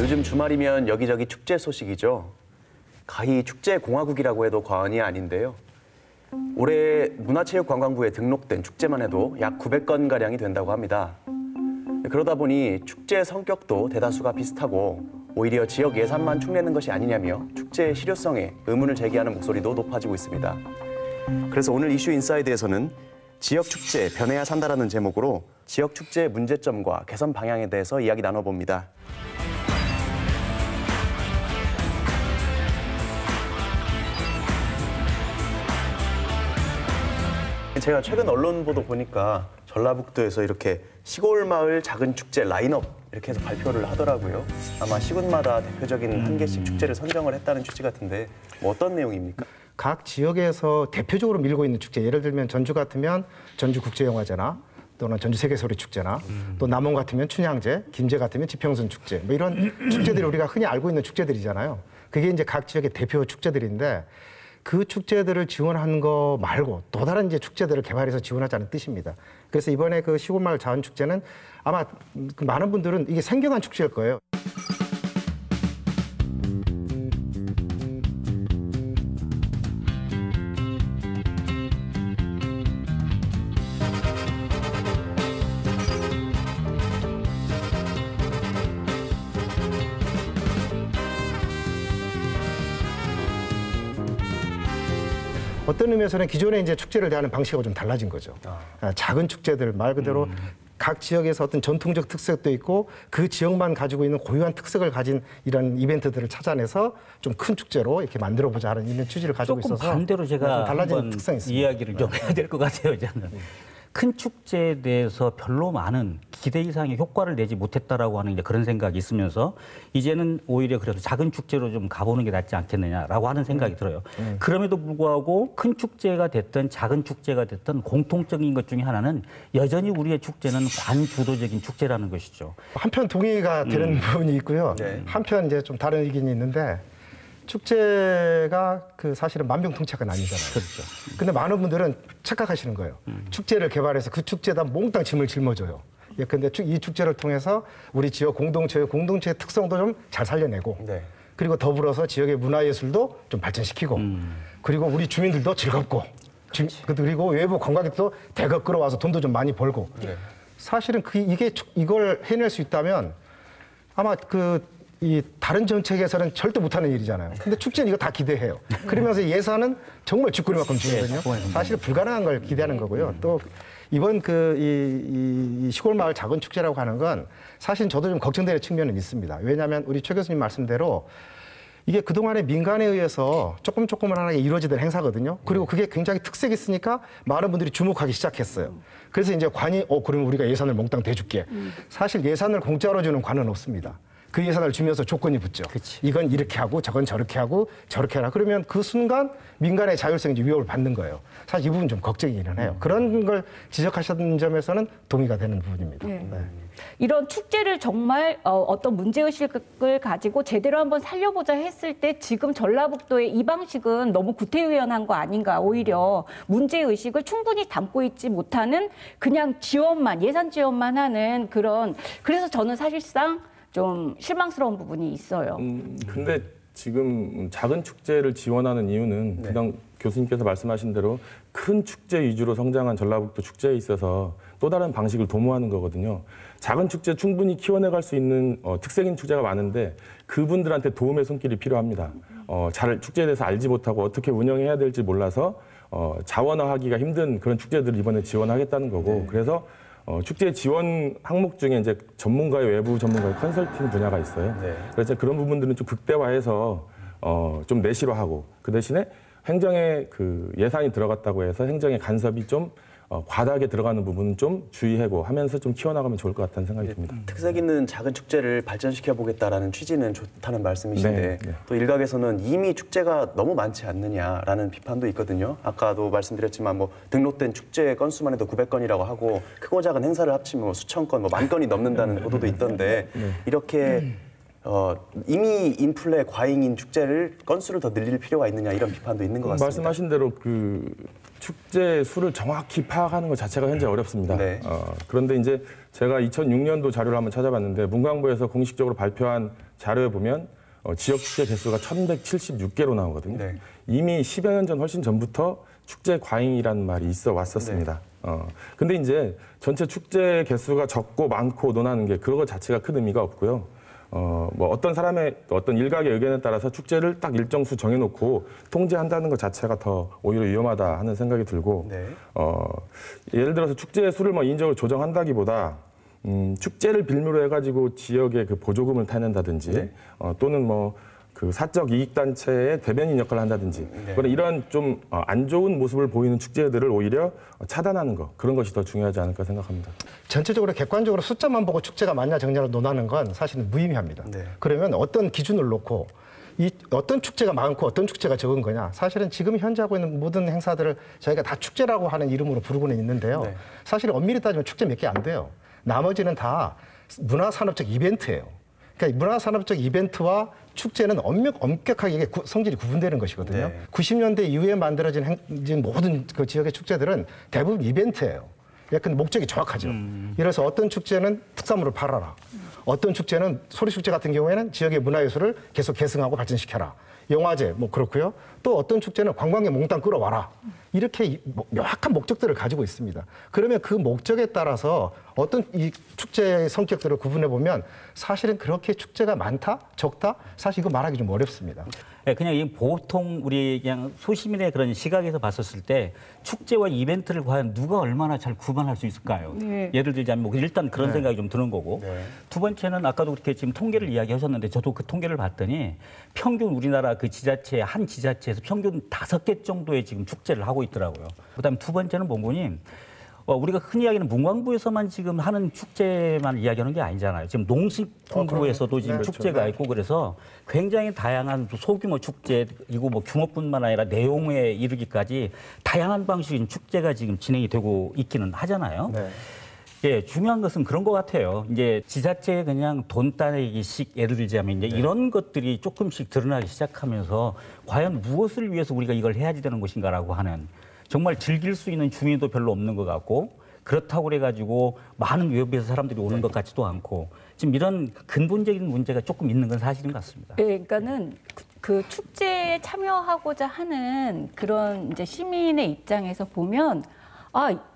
요즘 주말이면 여기저기 축제 소식이죠. 가히 축제공화국이라고 해도 과언이 아닌데요. 올해 문화체육관광부에 등록된 축제만 해도 약 900건가량이 된다고 합니다. 그러다 보니 축제 성격도 대다수가 비슷하고 오히려 지역 예산만 축내는 것이 아니냐며 축제의 실효성에 의문을 제기하는 목소리도 높아지고 있습니다. 그래서 오늘 이슈 인사이드에서는 지역 축제 변해야 산다라는 제목으로 지역 축제의 문제점과 개선 방향에 대해서 이야기 나눠봅니다. 제가 최근 언론 보도 보니까 전라북도에서 이렇게 시골 마을 작은 축제 라인업 이렇게 해서 발표를 하더라고요. 아마 시군마다 대표적인 한 개씩 축제를 선정을 했다는 취지 같은데 뭐 어떤 내용입니까? 각 지역에서 대표적으로 밀고 있는 축제, 예를 들면 전주 같으면 전주국제영화제나 또는 전주세계소리축제나 또 남원 같으면 춘향제, 김제 같으면 지평선 축제 뭐 이런 축제들이 우리가 흔히 알고 있는 축제들이잖아요. 그게 이제 각 지역의 대표 축제들인데 그 축제들을 지원하는 거 말고 또 다른 이제 축제들을 개발해서 지원하자는 뜻입니다. 그래서 이번에 그 시골마을 자원축제는 아마 많은 분들은 이게 생경한 축제일 거예요. 어떤 의미에서는 기존에 이제 축제를 대하는 방식이 좀 달라진 거죠. 작은 축제들 말 그대로 각 지역에서 어떤 전통적 특색도 있고 그 지역만 가지고 있는 고유한 특색을 가진 이런 이벤트들을 찾아내서 좀 큰 축제로 이렇게 만들어 보자 하는 이런 취지를 가지고 조금 있어서 반대로 제가 달라진 특성이 있습니다. 이야기를 좀 해야 될 것 같아요. 저는. 큰 축제에 대해서 별로 많은 기대 이상의 효과를 내지 못했다라고 하는 이제 그런 생각이 있으면서 이제는 오히려 그래도 작은 축제로 좀 가보는 게 낫지 않겠느냐라고 하는 생각이 들어요. 그럼에도 불구하고 큰 축제가 됐든 작은 축제가 됐든 공통적인 것 중에 하나는 여전히 우리의 축제는 관주도적인 축제라는 것이죠. 한편 동의가 되는 부분이 있고요. 네. 한편 이제 좀 다른 의견이 있는데 축제가 그 사실은 만병통치약은 아니잖아요. 그렇죠. 근데 많은 분들은 착각하시는 거예요. 축제를 개발해서 그 축제에다 몽땅 짐을 짊어져요. 예, 근데 이 축제를 통해서 우리 지역 공동체의 특성도 좀 잘 살려내고 네. 그리고 더불어서 지역의 문화예술도 좀 발전시키고 그리고 우리 주민들도 즐겁고 그리고 외부 관광객도 대거 끌어와서 돈도 좀 많이 벌고 네. 사실은 이걸 해낼 수 있다면 아마 이 다른 정책에서는 절대 못하는 일이잖아요. 근데 축제는 이거 다 기대해요. 그러면서 예산은 정말 쥐꼬리만큼 주거든요. 사실 불가능한 걸 기대하는 거고요. 또 이번 이 시골 마을 작은 축제라고 하는 건 사실 저도 좀 걱정되는 측면은 있습니다. 왜냐하면 우리 최 교수님 말씀대로 이게 그동안에 민간에 의해서 조금하게 이루어지던 행사거든요. 그리고 그게 굉장히 특색이 있으니까 많은 분들이 주목하기 시작했어요. 그래서 이제 관이 그러면 우리가 예산을 몽땅 대줄게. 사실 예산을 공짜로 주는 관은 없습니다. 그 예산을 주면서 조건이 붙죠. 그치. 이건 이렇게 하고 저건 저렇게 하고 저렇게 하라. 그러면 그 순간 민간의 자율성이 위협을 받는 거예요. 사실 이 부분 좀 걱정이기는 해요. 그런 걸 지적하셨던 점에서는 동의가 되는 부분입니다. 네. 네. 이런 축제를 정말 어떤 문제의식을 가지고 제대로 한번 살려보자 했을 때 지금 전라북도의 이 방식은 너무 구태의연한 거 아닌가. 오히려 문제의식을 충분히 담고 있지 못하는 그냥 예산 지원만 하는 그래서 저는 사실상 좀 실망스러운 부분이 있어요. 근데 지금 작은 축제를 지원하는 이유는 그냥 교수님께서 말씀하신 대로 큰 축제 위주로 성장한 전라북도 축제에 있어서 또 다른 방식을 도모하는 거거든요. 작은 축제 충분히 키워내갈 수 있는 특색인 축제가 많은데 그분들한테 도움의 손길이 필요합니다. 잘 축제에 대해서 알지 못하고 어떻게 운영해야 될지 몰라서 자원화하기가 힘든 그런 축제들을 이번에 지원하겠다는 거고 그래서 축제 지원 항목 중에 이제 외부 전문가의 컨설팅 분야가 있어요. 네. 그래서 그런 부분들은 좀 극대화해서 좀 내시로 하고 그 대신에 행정에 예산이 들어갔다고 해서 행정의 간섭이 좀 과다하게 들어가는 부분은 좀 주의하고 하면서 좀 키워나가면 좋을 것 같다는 생각이 듭니다. 특색 있는 작은 축제를 발전시켜 보겠다라는 취지는 좋다는 말씀이신데 네. 또 일각에서는 이미 축제가 너무 많지 않느냐라는 비판도 있거든요. 아까도 말씀드렸지만 뭐 등록된 축제 건수만 해도 900건이라고 하고 크고 작은 행사를 합치면 수천 건, 만 건이 넘는다는 보도도 있던데 이렇게 이미 인플레 과잉인 축제를 건수를 더 늘릴 필요가 있느냐 이런 비판도 있는 것 같습니다. 말씀하신 대로 그 축제 수를 정확히 파악하는 것 자체가 현재 어렵습니다. 네. 그런데 이제 제가 2006년도 자료를 한번 찾아봤는데 문광부에서 공식적으로 발표한 자료에 보면 지역 축제 개수가 1,176개로 나오거든요. 네. 이미 10여 년 전 훨씬 전부터 축제 과잉이라는 말이 있어 왔었습니다. 근데 이제 전체 축제 개수가 적고 많고 논하는 게 그거 자체가 큰 의미가 없고요. 뭐 어떤 사람의 어떤 일각의 의견에 따라서 축제를 딱 일정 수 정해놓고 통제한다는 것 자체가 더 오히려 위험하다 하는 생각이 들고, 네. 예를 들어서 축제의 수를 뭐 인적으로 조정한다기보다 축제를 빌미로 해가지고 지역의 그 보조금을 타낸다든지, 네. 또는 뭐 그 사적 이익 단체의 대변인 역할을 한다든지, 그런 이런 좀 안 좋은 모습을 보이는 축제들을 오히려 차단하는 것, 그런 것이 더 중요하지 않을까 생각합니다. 전체적으로 객관적으로 숫자만 보고 축제가 맞냐 적냐를 논하는 건 사실은 무의미합니다. 네. 그러면 어떤 기준을 놓고 이 어떤 축제가 많고 어떤 축제가 적은 거냐. 사실은 지금 현재 하고 있는 모든 행사들을 저희가 다 축제라고 하는 이름으로 부르고는 있는데요. 네. 사실 엄밀히 따지면 축제 몇 개 안 돼요. 나머지는 다 문화산업적 이벤트예요. 그러니까 문화산업적 이벤트와 축제는 엄격하게 이게 성질이 구분되는 것이거든요. 네. 90년대 이후에 만들어진 모든 그 지역의 축제들은 대부분 이벤트예요. 약간 목적이 정확하죠. 예를 들어서 어떤 축제는 특산물을 팔아라. 어떤 축제는 소리축제 같은 경우에는 지역의 문화예술을 계속 계승하고 발전시켜라. 영화제 뭐 그렇고요. 또 어떤 축제는 관광객 몽땅 끌어와라. 이렇게 명확한 목적들을 가지고 있습니다. 그러면 그 목적에 따라서 어떤 이 축제의 성격들을 구분해 보면 사실은 그렇게 축제가 많다, 적다, 사실 이거 말하기 좀 어렵습니다. 네, 그냥 이 보통 우리 그냥 소시민의 그런 시각에서 봤었을 때 축제와 이벤트를 과연 누가 얼마나 잘 구분할 수 있을까요? 네. 예를 들자면 뭐 일단 그런 생각이 좀 드는 거고, 두 번째는 아까도 그렇게 지금 통계를 이야기하셨는데 저도 그 통계를 봤더니 평균 우리나라 그 지자체 한 지자체에서 평균 5개 정도의 지금 축제를 하고 있더라고요. 그다음에 두 번째는 본고님. 우리가 흔히 이야기하는 문광부에서만 지금 하는 축제만 이야기하는 게 아니잖아요. 지금 농식품부에서도 지금 네, 축제가 그렇죠. 있고 그래서 굉장히 다양한 소규모 축제이고 뭐 규모뿐만 아니라 내용에 이르기까지 다양한 방식의 축제가 지금 진행이 되고 있기는 하잖아요. 네. 예, 중요한 것은 그런 것 같아요. 이제 지자체에 그냥 돈 따내기식 예를 들자면 이제 이런 것들이 조금씩 드러나기 시작하면서 과연 무엇을 위해서 우리가 이걸 해야지 되는 것인가라고 하는 정말 즐길 수 있는 주민도 별로 없는 것 같고 그렇다고 그래가지고 많은 외부에서 사람들이 오는 것 같지도 않고 지금 이런 근본적인 문제가 조금 있는 건 사실인 것 같습니다. 네, 그러니까는 그 축제에 참여하고자 하는 그런 이제 시민의 입장에서 보면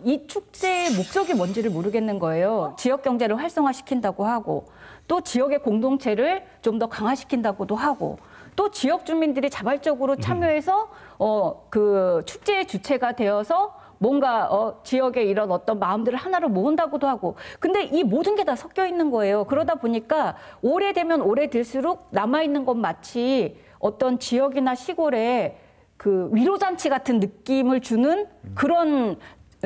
이 축제의 목적이 뭔지를 모르겠는 거예요. 지역 경제를 활성화시킨다고 하고 또 지역의 공동체를 좀 더 강화시킨다고도 하고 또 지역 주민들이 자발적으로 참여해서 그 축제의 주체가 되어서 뭔가 지역의 이런 어떤 마음들을 하나로 모은다고도 하고 근데 이 모든 게 다 섞여 있는 거예요. 그러다 보니까 오래되면 오래될수록 남아있는 건 마치 어떤 지역이나 시골에 그 위로잔치 같은 느낌을 주는 그런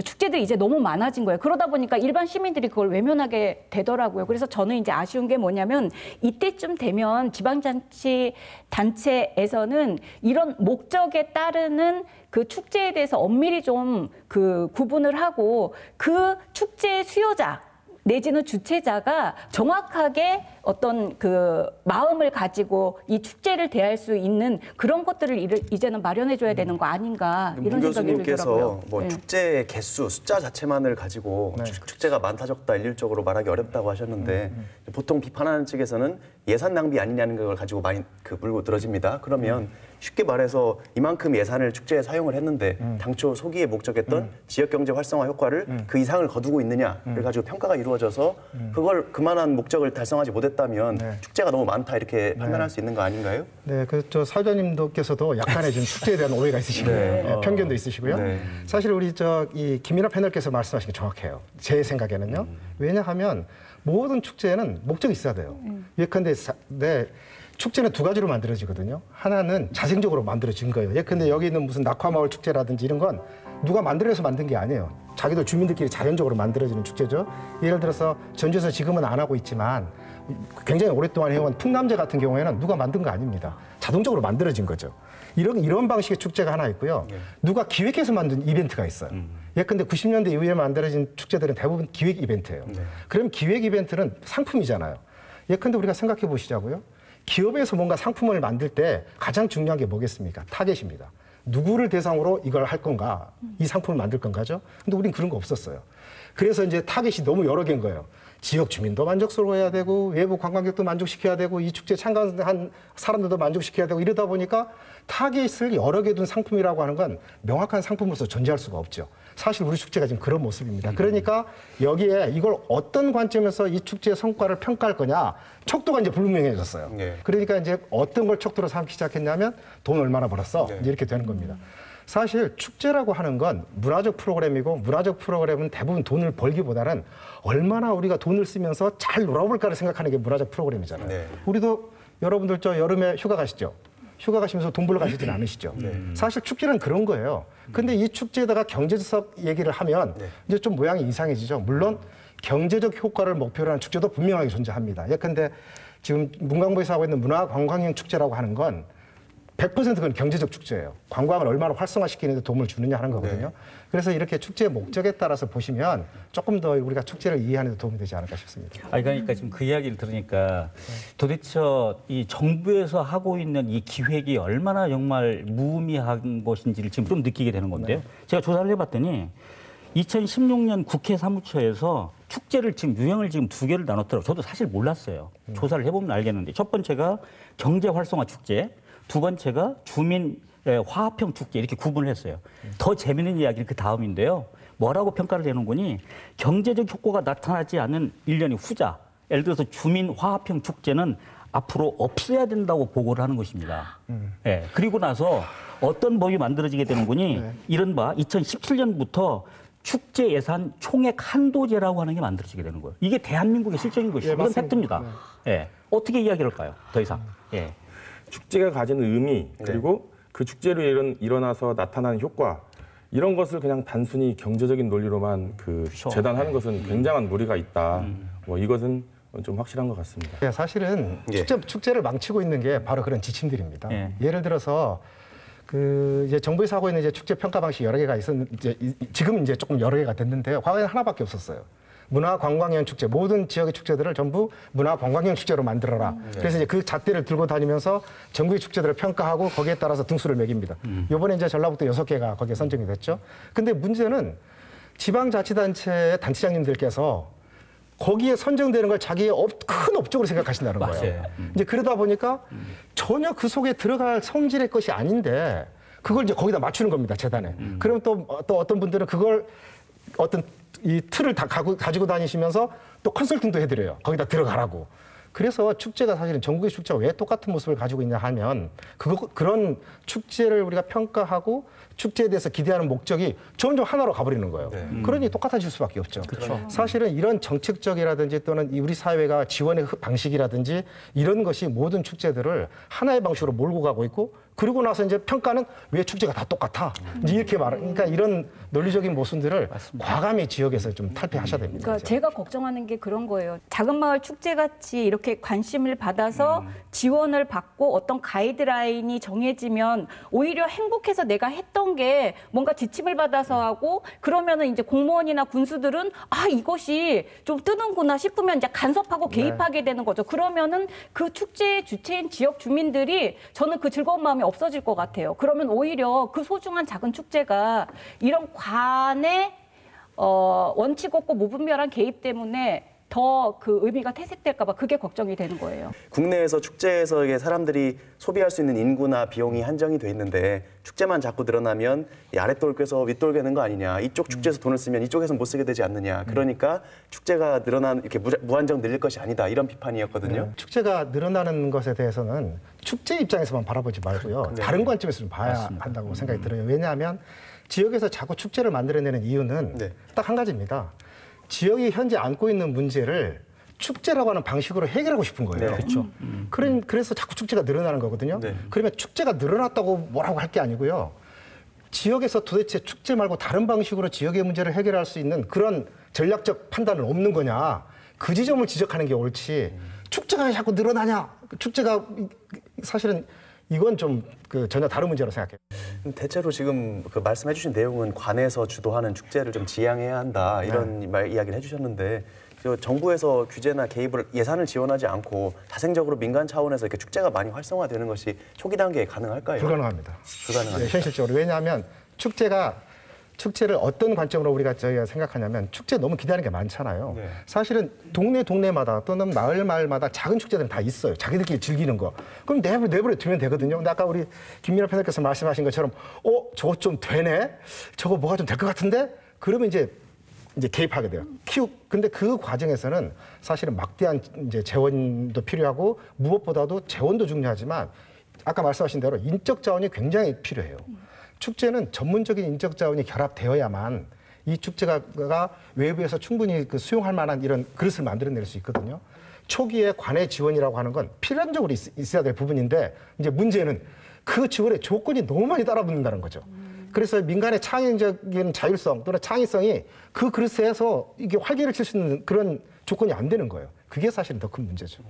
축제들이 이제 너무 많아진 거예요. 그러다 보니까 일반 시민들이 그걸 외면하게 되더라고요. 그래서 저는 이제 아쉬운 게 뭐냐면 이때쯤 되면 지방자치 단체에서는 이런 목적에 따르는 그 축제에 대해서 엄밀히 좀 그 구분을 하고 그 축제의 수요자 내지는 주체자가 정확하게 어떤 그 마음을 가지고 이 축제를 대할 수 있는 그런 것들을 이제는 마련해줘야 되는 거 아닌가 이런 문 생각이 교수님께서 들더라고요. 뭐 네. 축제의 개수, 숫자 자체만을 가지고 축제가 많다 적다 일률적으로 말하기 어렵다고 하셨는데 보통 비판하는 측에서는 예산 낭비 아니냐는 걸 가지고 많이 물고 들어집니다. 그러면 쉽게 말해서 이만큼 예산을 축제에 사용을 했는데 당초 소기에 목적했던 지역경제 활성화 효과를 그 이상을 거두고 있느냐를 가지고 평가가 이루어져서 그걸 그만한 목적을 달성하지 못했다면 축제가 너무 많다 이렇게 판단할 수 있는 거 아닌가요? 네, 저 사회자님께서도 약간의 좀 축제에 대한 오해가 있으시고요. 네, 편견도 있으시고요. 네. 사실 우리 이 김민하 패널께서 말씀하신 게 정확해요. 제 생각에는요. 왜냐하면 모든 축제에는 목적이 있어야 돼요. 예컨대 축제는 두 가지로 만들어지거든요. 하나는 자생적으로 만들어진 거예요. 예컨대 여기 있는 무슨 낙화마을 축제라든지 이런 건 누가 만들어서 만든 게 아니에요. 자기들 주민들끼리 자연적으로 만들어지는 축제죠. 예를 들어서 전주에서 지금은 안 하고 있지만 굉장히 오랫동안 해온 풍남제 같은 경우에는 누가 만든 거 아닙니다. 자동적으로 만들어진 거죠. 이런 방식의 축제가 하나 있고요. 누가 기획해서 만든 이벤트가 있어요. 예컨대 90년대 이후에 만들어진 축제들은 대부분 기획 이벤트예요. 그럼 기획 이벤트는 상품이잖아요. 예컨대 우리가 생각해 보시자고요. 기업에서 뭔가 상품을 만들 때 가장 중요한 게 뭐겠습니까? 타겟입니다. 누구를 대상으로 이걸 할 건가? 이 상품을 만들 건가죠? 근데 우린 그런 거 없었어요. 그래서 이제 타겟이 너무 여러 개인 거예요. 지역 주민도 만족스러워야 되고 외부 관광객도 만족시켜야 되고 이 축제 참가한 사람들도 만족시켜야 되고 이러다 보니까 타겟을 여러 개 둔 상품이라고 하는 건 명확한 상품으로서 존재할 수가 없죠. 사실 우리 축제가 지금 그런 모습입니다. 그러니까 여기에 이걸 어떤 관점에서 이 축제의 성과를 평가할 거냐 척도가 이제 불분명해졌어요. 네. 그러니까 이제 어떤 걸 척도로 삼기 시작했냐면 돈 얼마나 벌었어 이제 이렇게 되는 겁니다. 사실 축제라고 하는 건 문화적 프로그램이고 문화적 프로그램은 대부분 돈을 벌기보다는 얼마나 우리가 돈을 쓰면서 잘 놀아볼까를 생각하는 게 문화적 프로그램이잖아요. 네. 우리도 여러분들 저 여름에 휴가 가시죠? 휴가 가시면서 돈 벌러 가시지는 않으시죠? 사실 축제는 그런 거예요. 근데 이 축제에다가 경제적 얘기를 하면 이제 좀 모양이 이상해지죠. 물론 경제적 효과를 목표로 하는 축제도 분명하게 존재합니다. 예컨대 지금 문광부에서 하고 있는 문화관광형 축제라고 하는 건 100% 그건 경제적 축제예요. 관광을 얼마나 활성화시키는 데 도움을 주느냐 하는 거거든요. 그래서 이렇게 축제의 목적에 따라서 보시면 조금 더 우리가 축제를 이해하는 데 도움이 되지 않을까 싶습니다. 그러니까 지금 그 이야기를 들으니까 도대체 이 정부에서 하고 있는 이 기획이 얼마나 정말 무의미한 것인지를 지금 좀 느끼게 되는 건데요. 제가 조사를 해봤더니 2016년 국회 사무처에서 축제를 지금 유형을 지금 2개를 나눴더라고요. 저도 사실 몰랐어요. 조사를 해보면 알겠는데 첫 번째가 경제 활성화 축제, 두 번째가 주민 화합형 축제 이렇게 구분을 했어요. 더 재미있는 이야기는 그 다음인데요. 뭐라고 평가를 해놓은 거니 경제적 효과가 나타나지 않은 일련의 후자. 예를 들어서 주민 화합형 축제는 앞으로 없어야 된다고 보고를 하는 것입니다. 예. 그리고 나서 어떤 법이 만들어지게 되는 거니 이른바 2017년부터 축제 예산 총액 한도제라고 하는 게 만들어지게 되는 거예요. 이게 대한민국의 실정인 것이죠. 이건 팩트입니다. 예. 어떻게 이야기할까요? 더 이상. 예. 축제가 가지는 의미 그리고 그 축제로 일어나서 나타나는 효과 이런 것을 그냥 단순히 경제적인 논리로만 재단하는 것은 굉장한 무리가 있다. 뭐 이것은 좀 확실한 것 같습니다. 네, 사실은 축제를 망치고 있는 게 바로 그런 지침들입니다. 예를 들어서 이제 정부에서 하고 있는 이제 축제 평가 방식 여러 개가 있었는데 지금 이제 조금 여러 개가 됐는데요. 과거에는 하나밖에 없었어요. 문화관광형 축제, 모든 지역의 축제들을 전부 문화관광형 축제로 만들어라. 그래서 이제 그 잣대를 들고 다니면서 전국의 축제들을 평가하고 거기에 따라서 등수를 매깁니다. 이번에 이제 전라북도 6개가 거기에 선정이 됐죠. 근데 문제는 지방자치단체의 단체장님들께서 거기에 선정되는 걸 자기의 큰 업적으로 생각하신다는 거예요. 이제 그러다 보니까 전혀 그 속에 들어갈 성질의 것이 아닌데 그걸 이제 거기다 맞추는 겁니다, 재단에. 그러면 또 어떤 분들은 그걸 어떤 이 틀을 다 가지고 다니시면서 또 컨설팅도 해드려요. 거기다 들어가라고. 그래서 축제가 사실은 전국의 축제가 왜 똑같은 모습을 가지고 있냐 하면 그런 축제를 우리가 평가하고 축제에 대해서 기대하는 목적이 점점 하나로 가버리는 거예요. 그러니 똑같아질 수밖에 없죠. 사실은 이런 정책적이라든지 또는 우리 사회가 지원의 방식이라든지 이런 것이 모든 축제들을 하나의 방식으로 몰고 가고 있고 그러고 나서 이제 평가는 왜 축제가 다 똑같아? 이제 이렇게 그러니까 이런 논리적인 모순들을 과감히 지역에서 좀 탈피하셔야 됩니다. 그러니까 제가 걱정하는 게 그런 거예요. 작은 마을 축제 같이 이렇게 관심을 받아서 지원을 받고 어떤 가이드라인이 정해지면 오히려 행복해서 내가 했던 게 뭔가 지침을 받아서 하고 그러면은 이제 공무원이나 군수들은 이것이 좀 뜨는구나 싶으면 이제 간섭하고 개입하게 되는 거죠. 그러면은 그 축제의 주체인 지역 주민들이 저는 그 즐거운 마음이 없어질 것 같아요. 그러면 오히려 그 소중한 작은 축제가 이런 관의 원칙 없고 무분별한 개입 때문에 더 그 의미가 퇴색될까 봐 그게 걱정이 되는 거예요. 국내에서 축제에서 사람들이 소비할 수 있는 인구나 비용이 한정이 돼 있는데 축제만 자꾸 늘어나면 이 아랫돌 꿰서 윗돌 괴는 거 아니냐. 이쪽 축제에서 돈을 쓰면 이쪽에서는 못 쓰게 되지 않느냐. 그러니까 축제가 이렇게 무한정 늘릴 것이 아니다. 이런 비판이었거든요. 축제가 늘어나는 것에 대해서는 축제 입장에서만 바라보지 말고요. 다른 관점에서 좀 봐야 한다고 생각이 들어요. 왜냐하면 지역에서 자꾸 축제를 만들어내는 이유는 딱 한 가지입니다. 지역이 현재 안고 있는 문제를 축제라고 하는 방식으로 해결하고 싶은 거예요. 그렇죠. 그래서 자꾸 축제가 늘어나는 거거든요. 그러면 축제가 늘어났다고 뭐라고 할 게 아니고요. 지역에서 도대체 축제 말고 다른 방식으로 지역의 문제를 해결할 수 있는 그런 전략적 판단은 없는 거냐. 그 지점을 지적하는 게 옳지. 축제가 왜 자꾸 늘어나냐. 축제가 사실은 이건 좀 그 전혀 다른 문제로 생각해요. 대체로 지금 그 말씀해주신 내용은 관에서 주도하는 축제를 좀 지양해야 한다 이런 이야기를 해주셨는데 정부에서 규제나 개입을 예산을 지원하지 않고 자생적으로 민간 차원에서 이렇게 축제가 많이 활성화되는 것이 초기 단계에 가능할까요? 불가능합니다. 불가능합니다. 네, 현실적으로. 왜냐하면 축제를 어떤 관점으로 저희가 생각하냐면 축제 너무 기대하는 게 많잖아요. 네. 사실은 동네마다 또는 마을마다 작은 축제들은 다 있어요. 자기들끼리 즐기는 거. 그럼 내버려 두면 되거든요. 근데 아까 우리 김민하 패널께서 말씀하신 것처럼 저거 좀 되네? 저거 뭐가 좀 될 것 같은데? 그러면 이제 개입하게 돼요. 근데 그 과정에서는 사실은 막대한 이제 재원도 필요하고 무엇보다도 재원도 중요하지만 아까 말씀하신 대로 인적 자원이 굉장히 필요해요. 축제는 전문적인 인적 자원이 결합되어야만 이 축제가 외부에서 충분히 수용할 만한 이런 그릇을 만들어낼 수 있거든요. 초기에 관의 지원이라고 하는 건 필연적으로 있어야 될 부분인데 이제 문제는 그 지원의 조건이 너무 많이 따라붙는다는 거죠. 그래서 민간의 창의적인 자율성 또는 창의성이 그 그릇에서 이게 활기를 칠 수 있는 그런 조건이 안 되는 거예요. 그게 사실은 더 큰 문제죠.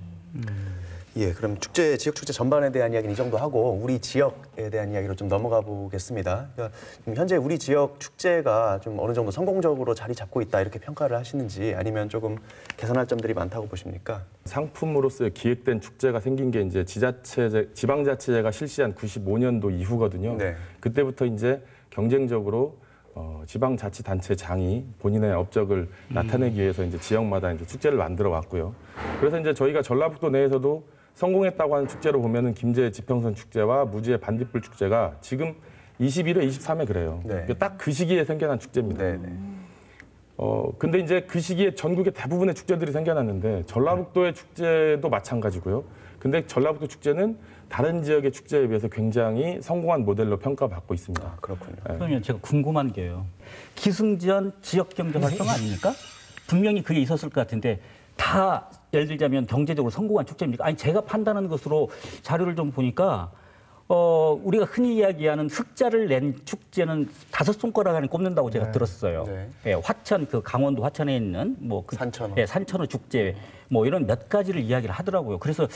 예, 그럼 지역 축제 전반에 대한 이야기는 이 정도 하고 우리 지역에 대한 이야기로 좀 넘어가 보겠습니다. 그러니까 현재 우리 지역 축제가 좀 어느 정도 성공적으로 자리 잡고 있다 이렇게 평가를 하시는지 아니면 조금 개선할 점들이 많다고 보십니까? 상품으로서 기획된 축제가 생긴 게 이제 지방자치제가 실시한 95년도 이후거든요. 네. 그때부터 이제 경쟁적으로 지방자치단체장이 본인의 업적을 나타내기 위해서 이제 지역마다 이제 축제를 만들어 왔고요. 그래서 이제 저희가 전라북도 내에서도 성공했다고 하는 축제로 보면은 김제 지평선 축제와 무지의 반딧불 축제가 지금 21회, 23회 그래요. 네. 딱 그 시기에 생겨난 축제입니다. 네. 근데 이제 그 시기에 전국에 대부분의 축제들이 생겨났는데 전라북도의 축제도 마찬가지고요. 근데 전라북도 축제는 다른 지역의 축제에 비해서 굉장히 성공한 모델로 평가받고 있습니다. 아, 그렇군요. 그러면 제가 궁금한 게요. 기승전 지역경제 활성 아닙니까? 분명히 그게 있었을 것 같은데 다 예를 들자면 경제적으로 성공한 축제입니까? 아니 제가 판단하는 것으로 자료를 좀 보니까 우리가 흔히 이야기하는 흑자를 낸 축제는 5손가락 안에 꼽는다고 제가 들었어요. 네. 예, 화천 강원도 화천에 있는 산천어. 예, 산천어 축제 이런 몇 가지를 이야기를 하더라고요. 그래서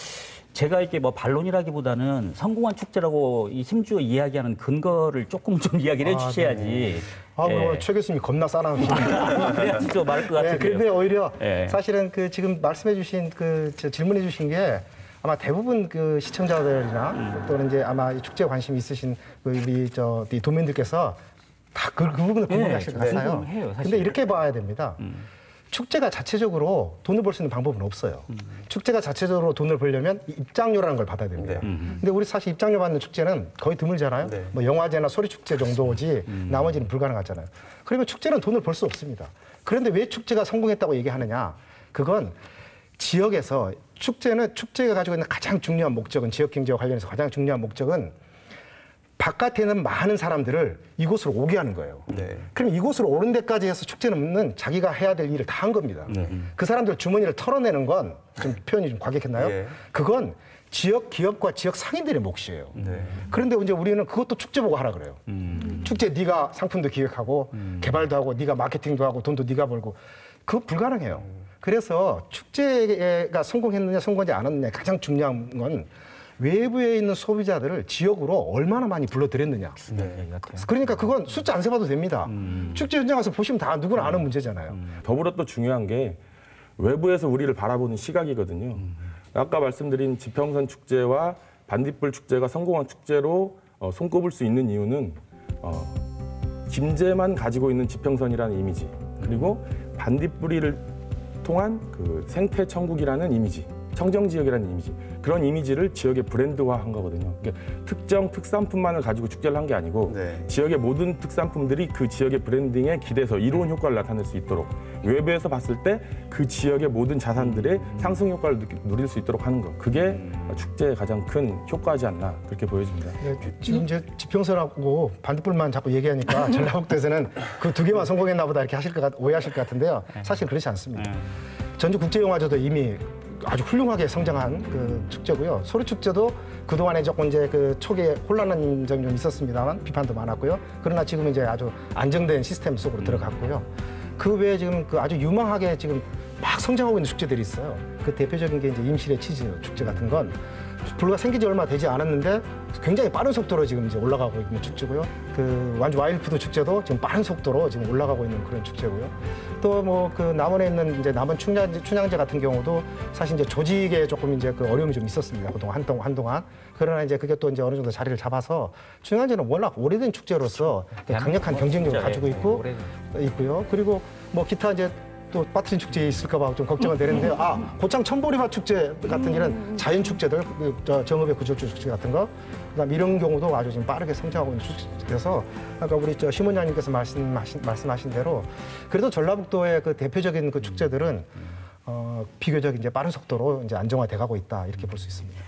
제가 이게 반론이라기보다는 성공한 축제라고 힘주어 이야기하는 근거를 조금 좀 이야기를 해주셔야지. 최 교수님이 겁나 싸나우시네요. 그래야지 좀 말할 것 같은데요. 그런데 오히려 예. 사실은 지금 말씀해주신 질문해주신 게 아마 대부분 시청자들이나 또는 이제 아마 이 축제에 관심 있으신 우리 이 도민들께서 다 그 부분을 궁금해하실 것 같아요. 궁금해요, 사실. 근데 이렇게 봐야 됩니다. 축제가 자체적으로 돈을 벌 수 있는 방법은 없어요. 축제가 자체적으로 돈을 벌려면 입장료라는 걸 받아야 됩니다. 근데 우리 사실 입장료 받는 축제는 거의 드물잖아요. 네. 영화제나 소리축제 정도지 나머지는 불가능하잖아요. 그러면 축제는 돈을 벌 수 없습니다. 그런데 왜 축제가 성공했다고 얘기하느냐? 그건 지역에서 축제가 가지고 있는 가장 중요한 목적은 지역 경제와 관련해서 가장 중요한 목적은 바깥에 있는 많은 사람들을 이곳으로 오게 하는 거예요. 네. 그럼 이곳으로 오는 데까지 해서 축제는 자기가 해야 될 일을 다 한 겁니다. 그 사람들 주머니를 털어내는 건 좀 표현이 좀 과격했나요? 예. 그건 지역 기업과 지역 상인들의 몫이에요. 그런데 이제 우리는 그것도 축제 보고 하라 그래요. 축제 네가 상품도 기획하고 개발도 하고 네가 마케팅도 하고 돈도 네가 벌고 그거 불가능해요. 그래서 축제가 성공했느냐 성공하지 않았느냐 가장 중요한 건 외부에 있는 소비자들을 지역으로 얼마나 많이 불러들였느냐. 그러니까 그건 숫자 안 세봐도 됩니다. 축제 현장 가서 보시면 다 누구나 아는 문제잖아요. 더불어 또 중요한 게 외부에서 우리를 바라보는 시각이거든요. 아까 말씀드린 지평선 축제와 반딧불 축제가 성공한 축제로 손꼽을 수 있는 이유는 김제만 가지고 있는 지평선이라는 이미지 그리고 반딧불이를 통한 생태 천국이라는 이미지, 청정 지역이라는 이미지 그런 이미지를 지역의 브랜드화한 거거든요. 그러니까 특정 특산품만을 가지고 축제를 한 게 아니고 지역의 모든 특산품들이 그 지역의 브랜딩에 기대서 이로운 효과를 나타낼 수 있도록 외부에서 봤을 때 그 지역의 모든 자산들의 상승 효과를 누릴 수 있도록 하는 것. 그게 축제의 가장 큰 효과지 않나 그렇게 보여집니다. 지금 이제 지평선하고 반딧불만 자꾸 얘기하니까 전라북도에서는 그 두 개만 성공했나 보다 이렇게 오해하실 것 같은데요. 사실 그렇지 않습니다. 전주국제영화제도 이미 아주 훌륭하게 성장한 축제고요. 소리축제도 그동안에 조금 이제 초기에 혼란한 점이 좀 있었습니다만 비판도 많았고요. 그러나 지금 이제 아주 안정된 시스템 속으로 들어갔고요. 그 외에 지금 아주 유망하게 지금 막 성장하고 있는 축제들이 있어요. 그 대표적인 게 이제 임실의 치즈 축제 같은 건 불과 생긴 지 얼마 되지 않았는데 굉장히 빠른 속도로 지금 이제 올라가고 있는 축제고요. 그 완주 와일드푸드 축제도 지금 빠른 속도로 지금 올라가고 있는 그런 축제고요. 또 뭐 그 남원에 있는 이제 남원 춘향제 같은 경우도 사실 이제 조직에 조금 이제 그 어려움이 좀 있었습니다. 그동안 한동안. 그러나 이제 그게 또 이제 어느 정도 자리를 잡아서 춘향제는 워낙 오래된 축제로서 강력한 경쟁력을 가지고 있고요. 그리고 뭐 기타 이제 또 빠트린 축제에 있을까봐 좀 걱정은 되는데요. 고창 천보리밭 축제 같은 이런 자연 축제들, 정읍의 구절주 축제 같은 거, 그다음 이런 경우도 아주 지금 빠르게 성장하고 있는 축제여서 아까 우리 심원장님께서 말씀하신 대로 그래도 전라북도의 그 대표적인 그 축제들은 비교적 이제 빠른 속도로 이제 안정화돼가고 있다 이렇게 볼 수 있습니다.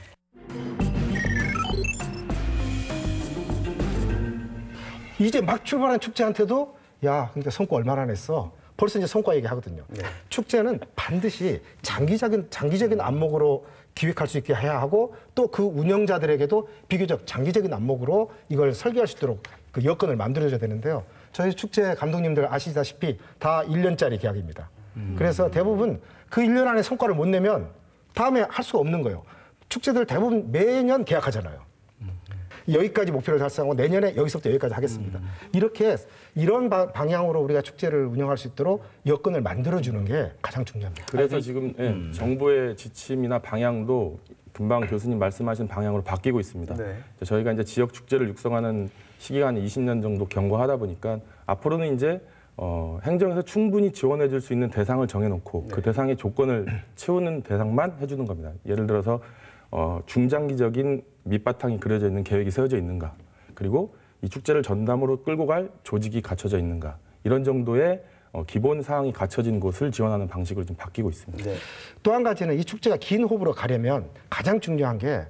이제 막 출발한 축제한테도 야, 그러니까 성과 얼마나 냈어? 벌써 이제 성과 얘기하거든요. 네. 축제는 반드시 장기적인 안목으로 기획할 수 있게 해야 하고 또 그 운영자들에게도 비교적 장기적인 안목으로 이걸 설계할 수 있도록 그 여건을 만들어줘야 되는데요. 저희 축제 감독님들 아시다시피 다 1년짜리 계약입니다. 그래서 대부분 그 1년 안에 성과를 못 내면 다음에 할 수가 없는 거예요. 축제들 대부분 매년 계약하잖아요. 여기까지 목표를 달성하고 내년에 여기서부터 여기까지 하겠습니다. 이런 방향으로 우리가 축제를 운영할 수 있도록 여건을 만들어주는 게 가장 중요합니다. 그래서 지금 정부의 지침이나 방향도 금방 교수님 말씀하신 방향으로 바뀌고 있습니다. 네. 저희가 이제 지역 축제를 육성하는 시기가 한 20년 정도 경과하다 보니까 앞으로는 이제 행정에서 충분히 지원해 줄 수 있는 대상을 정해놓고 그 대상의 조건을 채우는 대상만 해주는 겁니다. 예를 들어서 중장기적인 밑바탕이 그려져 있는 계획이 세워져 있는가, 그리고 이 축제를 전담으로 끌고 갈 조직이 갖춰져 있는가, 이런 정도의 기본 사항이 갖춰진 곳을 지원하는 방식으로 좀 바뀌고 있습니다. 네. 또 한 가지는 이 축제가 긴 호흡으로 가려면 가장 중요한 게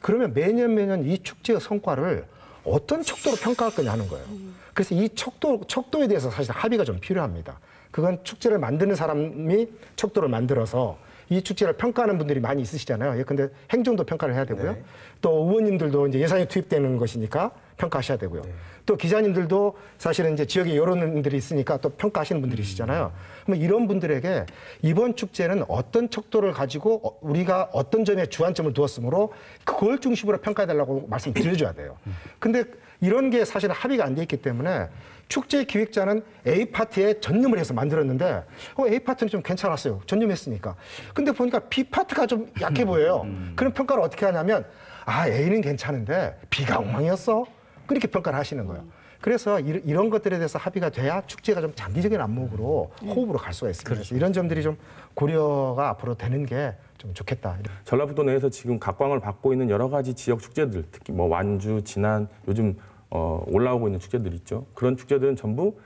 그러면 매년 이 축제의 성과를 어떤 척도로 평가할 거냐 하는 거예요. 그래서 이 척도에 대해서 사실 합의가 좀 필요합니다. 그건 축제를 만드는 사람이 척도를 만들어서 이 축제를 평가하는 분들이 많이 있으시잖아요. 예컨대 행정도 평가를 해야 되고요. 네. 또 의원님들도 이제 예산이 투입되는 것이니까 평가하셔야 되고요. 네. 또 기자님들도 사실은 이제 지역에 여론들이 있으니까 또 평가하시는 분들이시잖아요. 그러면 이런 분들에게 이번 축제는 어떤 척도를 가지고 우리가 어떤 점에 주안점을 두었으므로 그걸 중심으로 평가해달라고 말씀드려줘야 돼요. 근데 이런 게 사실은 합의가 안 돼 있기 때문에 축제 기획자는 A 파트에 전념을 해서 만들었는데 A 파트는 좀 괜찮았어요. 전념했으니까. 근데 보니까 B 파트가 좀 약해 보여요. 그런 평가를 어떻게 하냐면 A는 괜찮은데 B가 엉망이었어. 그렇게 평가를 하시는 거예요. 그래서 이런 것들에 대해서 합의가 돼야 축제가 좀 장기적인 안목으로 호흡으로 갈 수가 있습니다. 그래서 이런 점들이 좀 고려가 앞으로 되는 게 좀 좋겠다. 전라북도 내에서 지금 각광을 받고 있는 여러 가지 지역 축제들, 특히 뭐 완주, 진안, 요즘 올라오고 있는 축제들 있죠. 그런 축제들은 전부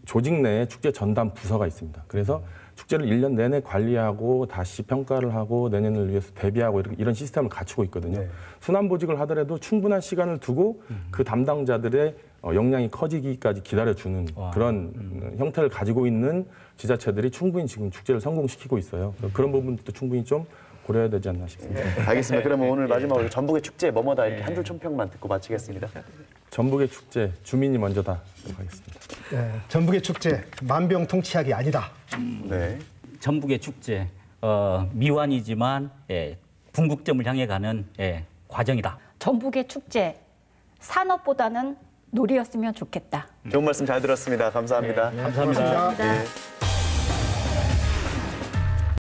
조직 내에 축제 전담 부서가 있습니다. 그래서 축제를 1년 내내 관리하고 다시 평가를 하고 내년을 위해서 대비하고 이런 시스템을 갖추고 있거든요. 네. 순환보직을 하더라도 충분한 시간을 두고 그 담당자들의 역량이 커지기까지 기다려주는 그런 형태를 가지고 있는 지자체들이 충분히 지금 축제를 성공시키고 있어요. 그런 부분도 충분히 좀 고려해야 되지 않나 싶습니다. 네. 알겠습니다. 그러면 오늘 마지막으로 전북의 축제 뭐뭐다 이렇게 한 줄 총평만 듣고 마치겠습니다. 전북의 축제 주민이 먼저다 하겠습니다. 네, 전북의 축제 만병통치약이 아니다. 네. 전북의 축제 미완이지만 궁극점을 향해 가는 과정이다. 전북의 축제 산업보다는 놀이였으면 좋겠다. 좋은 말씀 잘 들었습니다. 감사합니다. 감사합니다. 감사합니다. 예.